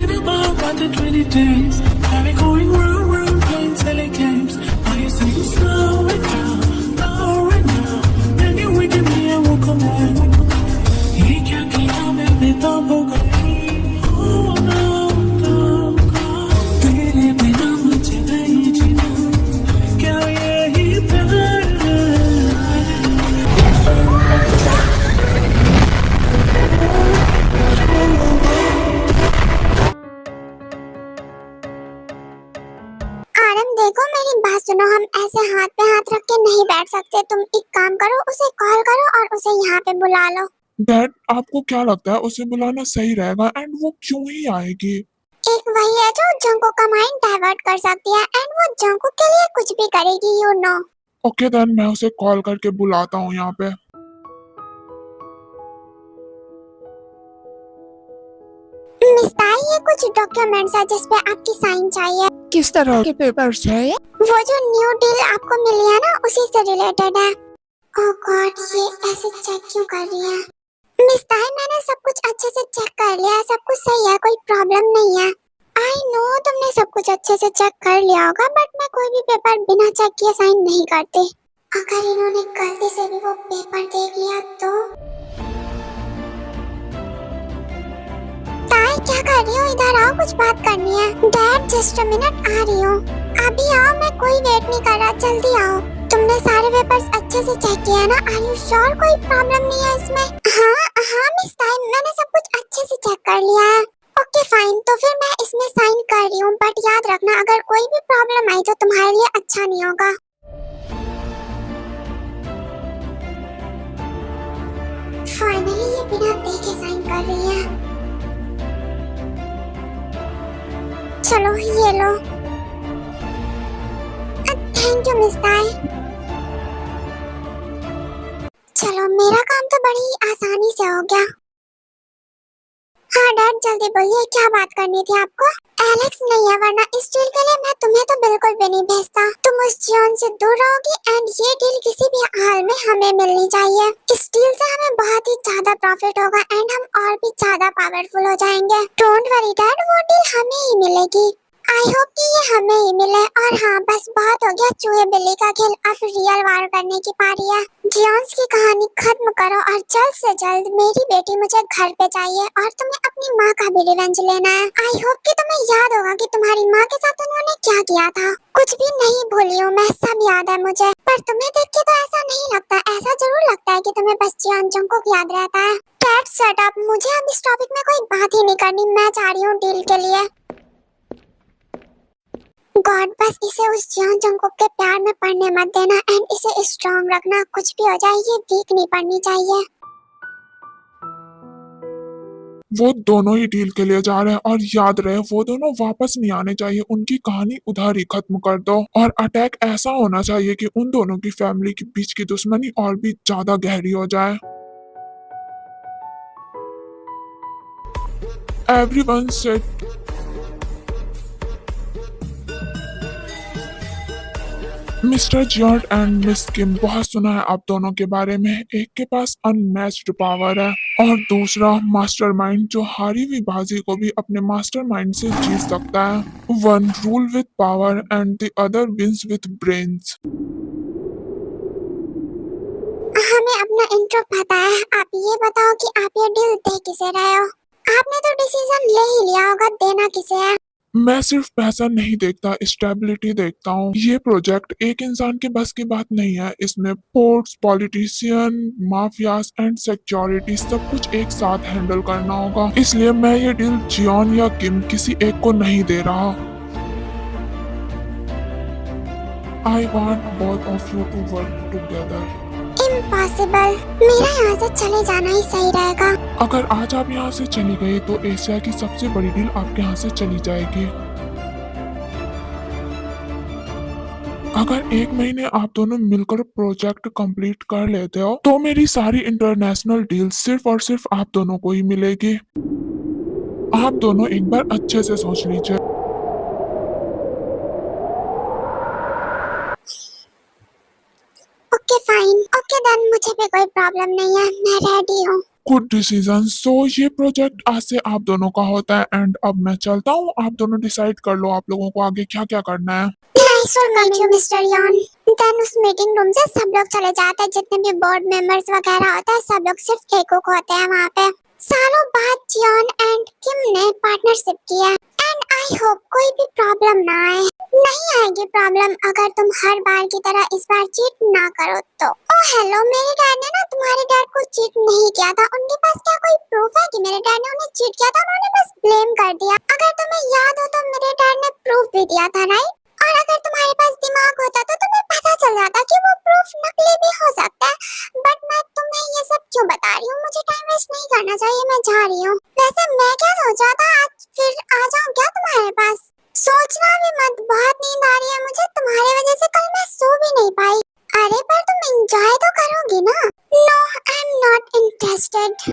About the 20 days, I've been going round, playing silly games. Are you saying slow it down, lower it down? Then you wake me and walk away. He can't keep on with the book. Oh no, no, no. तेरे बिना मुझे नहीं जीना. क्या यही प्यार है? आरम देखो मेरी बात सुनो, हम ऐसे हाथ पे हाथ रख के नहीं बैठ सकते। तुम एक काम करो, उसे कॉल करो और उसे यहाँ पे बुला लो। डैड, आपको क्या लगता है उसे बुलाना सही रहेगा? एंड वो क्यों ही आएगी? एक वही है जो जंको का माइंड डाइवर्ट कर सकती है एंड वो जंको के लिए कुछ भी करेगी, यू नो। ओके देन, मैं उसे कॉल करके बुलाता हूँ यहाँ पे। मिस्ताई, ये कुछ डॉक्यूमेंट्स है जिसपे आपकी साइन चाहिए। किस तरह के पेपर्स है? वो जो न्यू डील आपको मिली है ना, उसी से रिलेटेड है। ओह गॉड, ये ऐसे चेक क्यों कर रही है? मिस्ताई, मैंने सब कुछ अच्छे से चेक कर लिया है, सब कुछ सही है, कोई प्रॉब्लम नहीं है। आई नो तुमने सब कुछ अच्छे से चेक कर लिया होगा, बट मैं कोई भी पेपर बिना चेक किए साइन नहीं करती। अगर इन्होंने गलती से भी वो पेपर देख लिया तो? ताई क्या कर रही हो? इधर आओ, कुछ बात करनी है। डैड जस्ट अ मिनट, आ रही हूँ। अभी आओ, मैं कोई वेट नहीं कर रहा, जल्दी आओ। तुमने सारे पेपर्स अच्छे से चेक किया है ना? आर यू श्योर कोई प्रॉब्लम नहीं है इसमें? हाँ मिस ताई, मैंने सब कुछ अच्छे से चेक कर लिया है। ओके फाइन, तो फिर मैं इसमें साइन कर रही हूँ, बट याद रखना अगर कोई भी प्रॉब्लम आई तो तुम्हारे लिए अच्छा नहीं होगा। फाइनली ये बिना देखे साइन कर रही है। चलो ये लो। थैंक यू मिस ताई। चलो मेरा काम तो बड़ी आसानी से हो गया। हाँ डैड, जल्दी बोलिए, क्या बात करनी थी आपको? एलेक्स नहीं है, वरना इस डील के लिए मैं तुम्हें तो बिल्कुल भी नहीं भेजता। तुम उस जियोन से दूर रहोगी एंड ये डील किसी भी हाल में हमें मिलनी चाहिए। इस डील से हमें बहुत ही ज्यादा प्रॉफिट होगा एंड हम और भी ज्यादा पावरफुल हो जाएंगे। डोंट वरी डैड, वो डील हमें ही मिलेगी। आई होप कि ये हमें ही मिले। और हाँ, बस बहुत हो गया चूहे बिल्ली का खेल, अब रियल वार करने की पारी है। जियोन्स की कहानी खत्म करो और जल्द से जल्द मेरी बेटी मुझे घर पे चाहिए और तुम्हें अपनी माँ का भी रिवेंज लेना है। आई होप कि तुम्हें याद होगा कि तुम्हारी माँ के साथ उन्होंने क्या किया था। कुछ भी नहीं भूली हूँ मैं, सब याद है मुझे। पर तुम्हें देख के तो ऐसा नहीं लगता, ऐसा जरूर लगता है कि तुम्हें बस जियोन जंगकुक याद रहता है। डैड शट अप, मुझे अब इस टॉपिक में कोई बात ही नहीं करनी। मैं जा रही हूँ डील के लिए। गॉड, बस इसे उस जियोन जंगकुक के प्यार में पड़ने मत देना एंड इसे स्ट्रांग रखना। कुछ भी हो जाए ये वीक नहीं पड़नी चाहिए। वो दोनों ही डील के लिए जा रहे हैं और याद रहे वो दोनों वापस नहीं आने चाहिए। उनकी कहानी उधर ही खत्म कर दो और अटैक ऐसा होना चाहिए कि उन दोनों की फैमिली के बीच की दुश्मनी और भी ज्यादा गहरी हो जाए। Everyone said mister Jeon and miss Kim, बहुत सुना है आप दोनों के बारे में। एक के पास अनमैच्ड पावर है और दूसरा मास्टरमाइंड, जो हारी हुई बाजी को भी अपने मास्टरमाइंड से जीत सकता है। One rule with power and the other wins with brains. हमें अपना इंट्रो पता है, आप ये बताओ कि आप ये डील दे किसे रहे हो? आपने तो डिसीजन ले ही लिया होगा, देना किसे है? मैं सिर्फ पैसा नहीं देखता, स्टेबिलिटी देखता हूँ। ये प्रोजेक्ट एक इंसान के बस की बात नहीं है। इसमें ports, politician, mafias and security सब कुछ एक साथ हैंडल करना होगा। इसलिए मैं ये डील जियोन या किम किसी एक को नहीं दे रहा। I want both of you to work together. Impossible, मेरा यहाँ से चले जाना ही सही रहेगा। अगर आज आप यहाँ से चली गई तो एशिया की सबसे बड़ी डील आपके यहाँ से चली जाएगी। अगर एक महीने आप दोनों मिलकर प्रोजेक्ट कंप्लीट कर लेते हो तो मेरी सारी इंटरनेशनल डील सिर्फ और सिर्फ आप दोनों को ही मिलेगी। आप दोनों एक बार अच्छे से सोच लीजिए। ओके फाइन, ओके देन, मुझे भी कोई प्रॉब्लम नहीं है, मैं रेडी हूँ। Good decision. सो ये प्रोजेक्ट आज से आप दोनों का होता है एंड अब मैं चलता हूँ। आप दोनों डिसाइड कर लो आप लोगों को आगे क्या क्या करना है। Nice to meet you mister Yoon. Then उस मीटिंग रूम से सब लोग चले जाते हैं, जितने भी बोर्ड मेंबर्स वगैरह होते हैं सब लोग सिर्फ टेकुक होते हैं वहाँ पे। सालों बाद यॉन एंड किम ने पार्टनरशिप की है एंड आई होप कोई भी प्रॉब्लम ना आए। नहीं आएगी प्रॉब्लम अगर तुम हर बार की तरह इस बार चीट ना करो तो। ओह हेलो, मेरे डैड ने ना तुम्हारे डैड को चीट नहीं किया था। उनके पास क्या कोई प्रूफ है कि मेरे डैड ने उन्हें चीट किया था? उन्होंने बस ब्लेम कर दिया। अगर तुम्हें याद हो तो मेरे डैड ने प्रूफ भी दिया था राइट? और अगर तुम्हारे पास दिमाग होता तो तुम्हें पता चल जाता कि वो प्रूफ नकली भी हो सकता है। बट मैं तुम्हें ये सब क्यों बता रही हूँ? मुझे टाइम वेस्ट नहीं करना चाहिए, मैं जा रही हूँ। वैसे मैं क्या सोच रहा था, आज फिर आ जाऊँ क्या तुम्हारे पास? सोचना भी मत, बहुत नींद आ रही है मुझे। तुम्हारी वजह से कल मैं सो भी नहीं पाई। अरे पर तुम एंजॉय तो करोगी ना? No, I am not interested.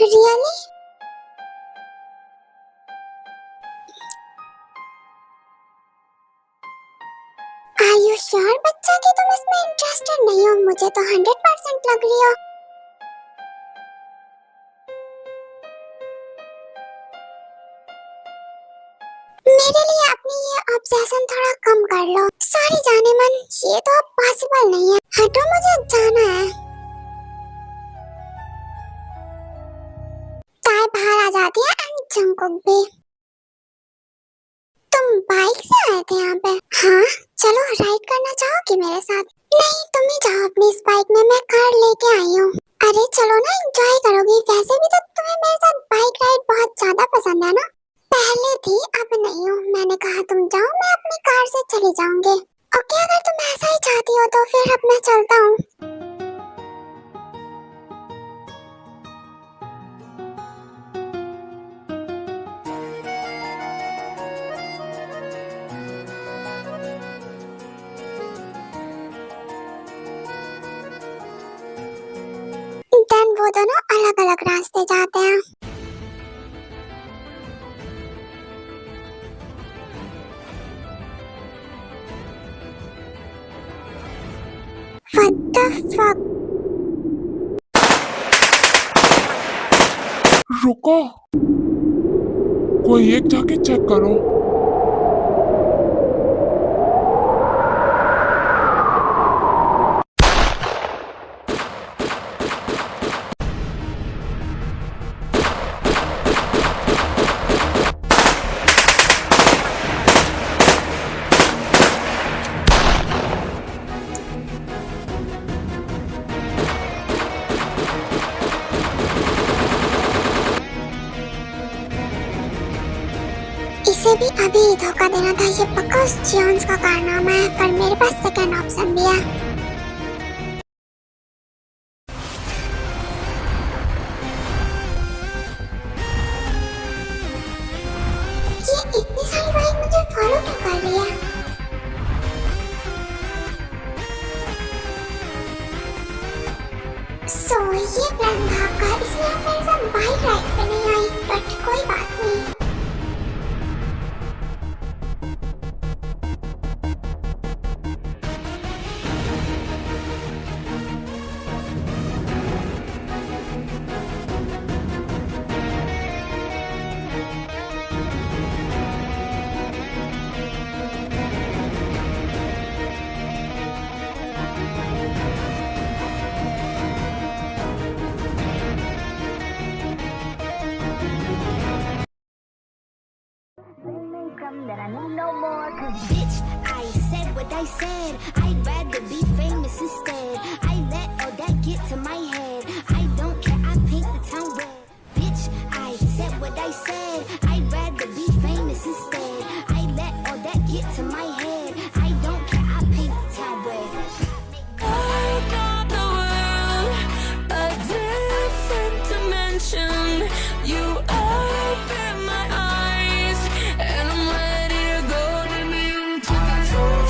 Really? Are you sure बच्चा कि तुम इसमें इंटरेस्टेड नहीं हो? मुझे तो 100% लग रही हो। मेरे लिए अपनी ये ऑब्सेशन थोड़ा कम कर लो। सॉरी जाने मन, ये तो अब पॉसिबल नहीं है। हटो, मुझे जाना है। ताई बाहर आ जाती है एंड जंकुक भी। तुम बाइक से आए थे यहाँ पे? हाँ, चलो राइड करना चाहोगी मेरे साथ? नहीं, तुम ही जाओ अपनी इस बाइक में, मैं कार लेके आई हूँ। अरे चलो ना, एंजॉय करोगी। वैसे भी तो तुम्हें मेरे साथ बाइक राइड बहुत ज्यादा पसंद है ना? पहले थी, अब नहीं हूँ। मैंने कहा तुम जाओ, मैं अपनी कार से चली जाऊंगी। ओके, अगर तुम ऐसा ही चाहती हो तो फिर अब मैं चलता हूँ। देन वो दोनों अलग अलग रास्ते जाते हैं। What the fuck? रुको, कोई एक जाके चेक करो। इसे भी अभी धोखा देना था। ये पक्का उस जियोन्स का कारनामा है, पर मेरे पास सेकंड ऑप्शन भी है। ये इतनी सारी बाइक मुझे फॉलो क्यों कर रही है? सो ये प्लान था आपका, इसलिए आप मेरे साथ बाइक राइड पे नहीं आई। बट कोई बात नहीं। That I need no more. 'Cause bitch, I said what I said. I'd rather be famous instead. I let all that get to my head. I don't care, I paint the town red. Bitch, I said what I said. I'd rather be famous instead. I let all that get to my head. I don't care, I paint the town red. I got the world, a different dimension. You open my eyes, and I'm ready to go to new places.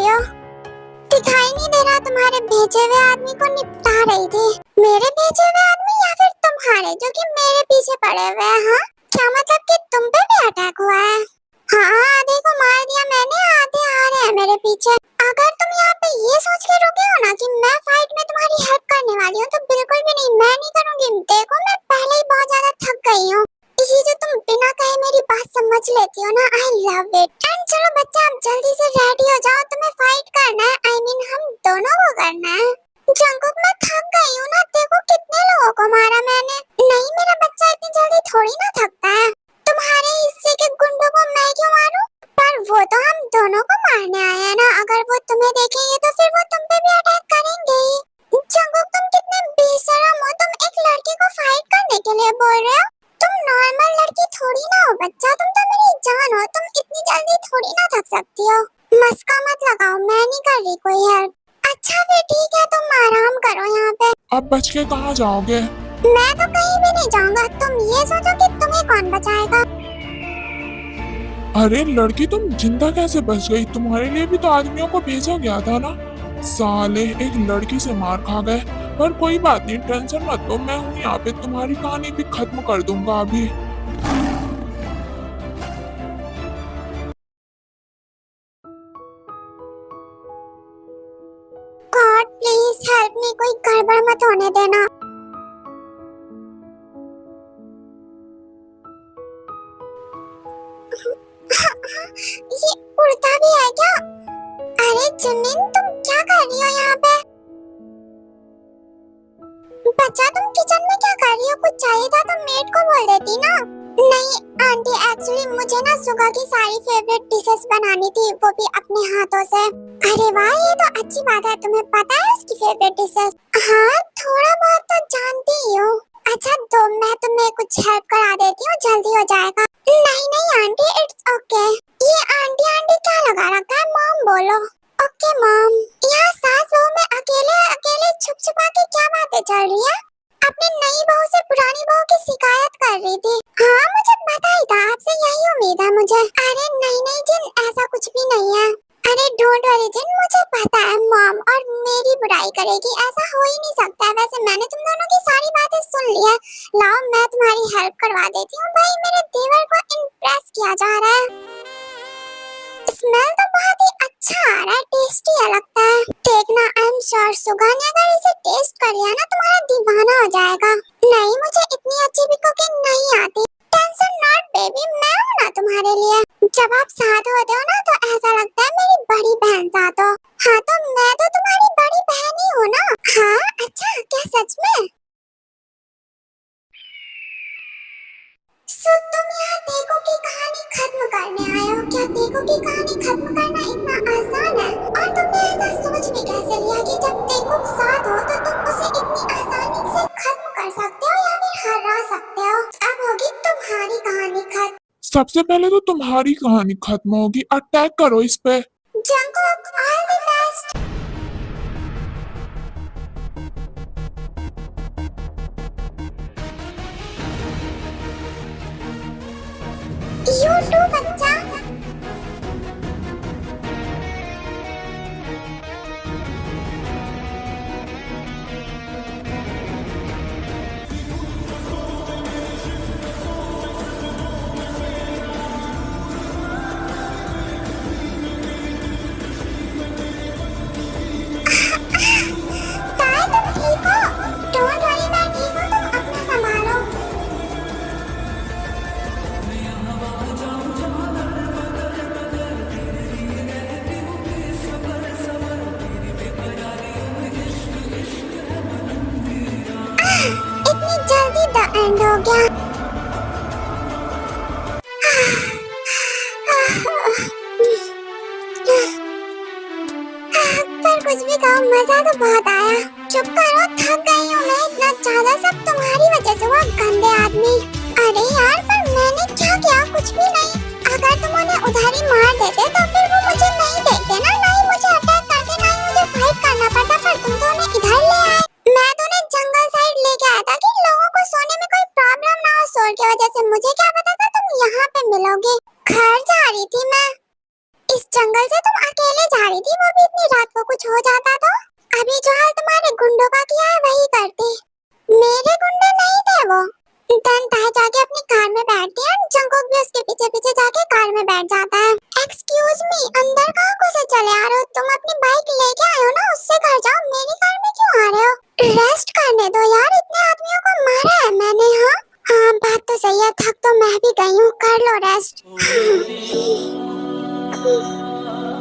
रही हो? दिखाई नहीं दे रहा? तुम्हारे भेजे हुए आदमी को निपटा रही थी। मेरे भेजे हुए आदमी या फिर तुम्हारे जो कि मेरे पीछे पड़े हुए हैं? हाँ, क्या मतलब कि तुम पे भी अटैक हुआ है? हाँ, आधे को मार दिया मैंने, आधे आ रहे हैं मेरे पीछे। अगर तुम यहाँ पे ये सोच के रुके हो ना कि मैं फाइट में तुम्हारी हेल्प करने वाली हूँ, तो बिल्कुल भी नहीं, मैं नहीं करूँगी। देखो, मैं पहले ही बहुत ज्यादा थक गई हूँ। इसी जो तुम बिना कहे मेरी बात समझ लेती हो ना, आई लव इट। एंड चलो बच्चा, आप जल्दी से रेडी हो जाओ, तुम्हें फाइट करना है। I mean, हम दोनों को करना है। जंगकुक, मैं थक गई हूँ ना, देखो कितने लोगों को मारा मैंने। नहीं, मेरा बच्चा इतनी जल्दी थोड़ी ना थकता है। तुम्हारे हिस्से के गुंडों को मैं क्यों मारूं? पर वो तो हम दोनों को मारने आए हैं ना। अगर वो तुम्हें देखेंगे तो फिर वो तुम पे भी अटैक करेंगे ही। जंगकुक, तुम कितने बेशरम हो। तुम एक लड़के को फाइट करने के लिए बोल रहे हो? तुम नॉर्मल लड़की थोड़ी ना हो बच्चा, तुम तो मेरी जान हो। तुम इतनी जल्दी थोड़ी ना थक सकती हो। मस्का मत लगाओ, मैं नहीं कर रही कोई हेल्प। अच्छा फिर ठीक है, तुम आराम करो यहाँ पे। अब बच के कहाँ जाओगे? मैं तो कहीं भी नहीं जाऊंगा। तुम ये सोचो कि तुम्हें कौन बचाएगा। अरे लड़की, तुम जिंदा कैसे बच गई? तुम्हारे लिए भी तो आदमियों को भेजा गया था ना। साले एक लड़की से मार खा गए। पर कोई बात नहीं, टेंशन मत लो, मैं हूँ यहाँ पे। तुम्हारी कहानी भी खत्म कर दूंगा अभी। गॉड प्लीज हेल्प मी, कोई गड़बड़ मत होने देना। ये उड़ता भी है क्या? अरे जिमिन, तुम क्या कर रही हो यहाँ पे? बच्चा, तुम किचन में क्या कर रही हो? कुछ चाहिए था तो मेड को बोल देती ना। नहीं आंटी, एक्चुअली मुझे ना सुगा की सारी फेवरेट डिशेस बनानी थी, वो भी अपने हाथों से। अरे वाह, ये तो अच्छी बात है। तुम्हें पता है उसकी फेवरेट डिशेस? हाँ, थोड़ा बहुत तो जानती ही हूँ। अच्छा, तो मैं तुम्हें कुछ हेल्प करा देती हूँ, जल्दी हो जाएगा। नहीं नहीं आंटी, इट्स ओके। ये आंटी आंटी क्या लगा रखा है? मॉम बोलो। Okay mom. यहाँ सास बहू में अकेले अकेले छुप छुपा के क्या बातें चल रही है? अपनी नई बहू से पुरानी बहू की शिकायत कर रही थी। हाँ, मुझे पता ही था, आपसे यही उम्मीद है मुझे। अरे नहीं नहीं जिन, ऐसा कुछ भी नहीं है। अरे डोंट वरी जिन, मुझे पता है मॉम और मेरी बुराई करेगी, ऐसा हो ही नहीं सकता। वैसे मैंने तुम दोनों की सारी बातें सुन ली है। लाओ, मैं तुम्हारी हेल्प करवा देती हूँ। भाई, मेरे देवर को इम्प्रेस किया जा रहा है। स्मेल तो बहुत ही अच्छा आ रहा है, टेस्टी है लगता है। देखना, आई एम श्योर सुगा ने अगर इसे टेस्ट कर लिया ना, तुम्हारा दीवाना हो जाएगा। नहीं, मुझे इतनी अच्छी भी कुकिंग नहीं आती। टेंशन नॉट बेबी, मैं हूँ ना तुम्हारे लिए। जब आप साथ होते हो ना, तो ऐसा लगता है मेरी बड़ी बहन साथ हो। हाँ, तो मैं तो तुम्हारी बड़ी बहन ही हूँ ना। हाँ, अच्छा, क्या सच में? तुम यहाँ देखो की कहानी खत्म करने आए हो क्या? देखो की कहानी खत्म करना इतना आसान है। और तुमने ऐसा सोच भी कैसे लिया कि जब देखो साथ हो तो तुम उसे इतनी आसानी से खत्म कर सकते हो या फिर हरा सकते हो? अब होगी तुम्हारी कहानी खत्म। सबसे पहले तो तुम्हारी कहानी खत्म होगी। अटैक करो इस पे। Jungkook, all the best. You too बच्चा। ताई, तुम ठीक हो? डोंट वरी, मैं ठीक हूँ, तुम अपना संभालो। इतनी जल्दी द एंड हो गया। पर कुछ भी कहो, मजा तो बहुत आया। चुप करो, थक गई हूँ मैं इतना ज्यादा। सब तुम्हारी वजह से हुआ, गंदे आदमी। अरे यार, पर मैंने क्या किया? कुछ भी नहीं। अगर तुम उन्हें उधारी मार देते तो फिर वो मुझे नहीं देखते ना, ना ही मुझे अटैक करते, ना ही मुझे फाइट करना पड़ता। पर तुम तो उन्हें इधर ले आए। मैं तो उन्हें जंगल साइड लेके आया था कि लोगों को सोने में कोई प्रॉब्लम ना हो शोर की वजह से। मुझे क्या पता था तुम यहाँ पे मिलोगे। घर जा रही थी मैं। इस जंगल से तुम अकेले जा रही थी, वो भी इतनी रात को, कुछ हो जाता तो? अभी जो हाल तुम्हारे गुंडों का किया है वही करती। मेरे गुंडे नहीं थे वो। धन ताई जाके अपनी कार में बैठती है और जंगकुक भी उसके पीछे पीछे जाके कार में बैठ जाता है। एक्सक्यूज मी, अंदर कहाँ घुसे चले आ रहे हो? तुम अपनी बाइक लेके आए हो ना, उससे घर जाओ, मेरी कार में क्यों आ रहे हो? रेस्ट करने दो यार, इतने आदमियों को मारा है मैंने। हाँ हाँ, बात तो सही है, थक तो मैं भी गई हूँ, कर लो रेस्ट।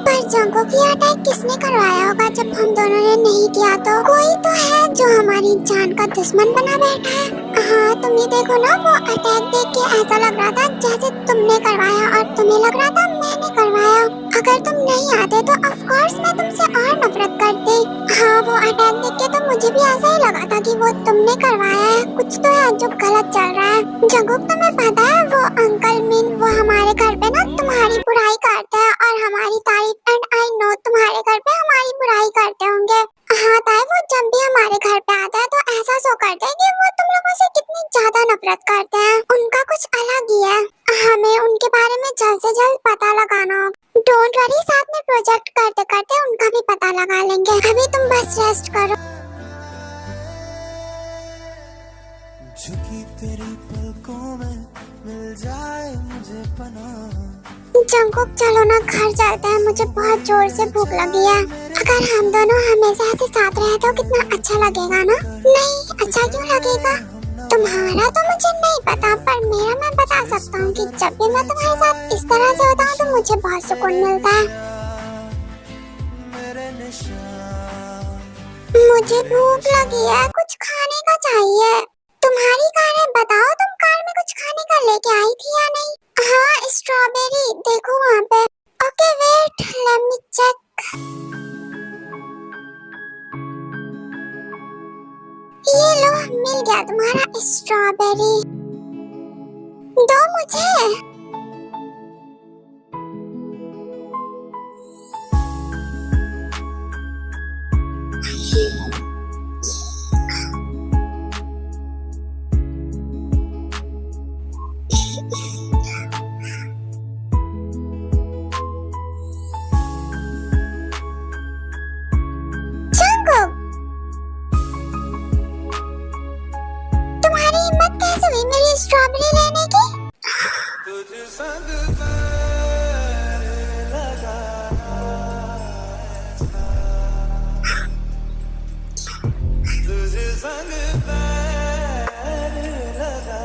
पर जंगकुक की अटैक किसने करवाया होगा जब हम दोनों ने नहीं किया तो? कोई तो है जो हमारी जान का दुश्मन बना बैठा है। हाँ तुम ही देखो ना, वो अटैक देख के ऐसा लग रहा था जैसे तुमने करवाया और तुम्हें लग रहा था मैंने करवाया। अगर तुम नहीं आते तो ऑफ कोर्स मैं तुमसे और नफरत करती। हाँ वो अटैक देख के तो मुझे भी ऐसा ही लगा था कि वो तुमने करवाया है, कुछ तो है जो गलत चल रहा है। जंगकुक तुम्हें पता है वो अंकल मीन वो हमारे घर पे ना तुम्हारी बुराई करते हैं और हमारी तारीफ, एंड आई नो तुम्हारे घर पे हमारी बुराई करते होंगे। हाँ ताई, वो जब भी हमारे घर पे आता है तो ऐसा सो करते हैं कि वो तुम लोगों से कितनी ज्यादा नफरत करते हैं। उनका कुछ अलग ही है, हमें उनके बारे में जल्द से जल्द पता लगाना होगा। डोंट वरी, साथ में प्रोजेक्ट करते करते उनका भी पता लगा लेंगे। अभी तुम बस रेस्ट करो। झुकी तेरी पलकों में मिल जाए मुझे पनाह। जंगकुक चलो ना घर चलते हैं, मुझे बहुत जोर से भूख लगी है। अगर हम दोनों हमेशा ऐसे साथ रहे तो कितना अच्छा लगेगा ना? नहीं अच्छा क्यों लगेगा? तुम्हारा तो मुझे नहीं पता, पर मेरा मैं बता सकता हूँ कि जब भी मैं तुम्हारे साथ इस तरह से होता हूँ तो मुझे बहुत सुकून मिलता है। मुझे भूख लगी है, कुछ खाने का चाहिए। तुम्हारी कार है, बताओ तुम कार में कुछ खाने का लेके आई थी या नहीं? हाँ स्ट्रॉबेरी, देखो वहाँ पे। Okay wait, let me check. ये लो, मिल गया तुम्हारा स्ट्रॉबेरी, दो मुझे। तुम्हारी हिम्मत कैसे हुई मेरी स्ट्रॉबेरी लेने की? तुझ संग पैर लगा तुझ संग पैर लगा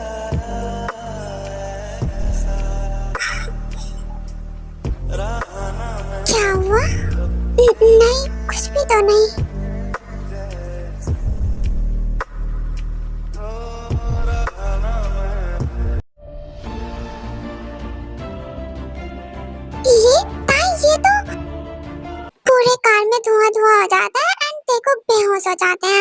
क्या हुआ? नहीं कुछ भी तो नहीं। ये तो पूरे कार में धुआं धुआं हो जाता है एंड देखो बेहोश हो जाते हैं।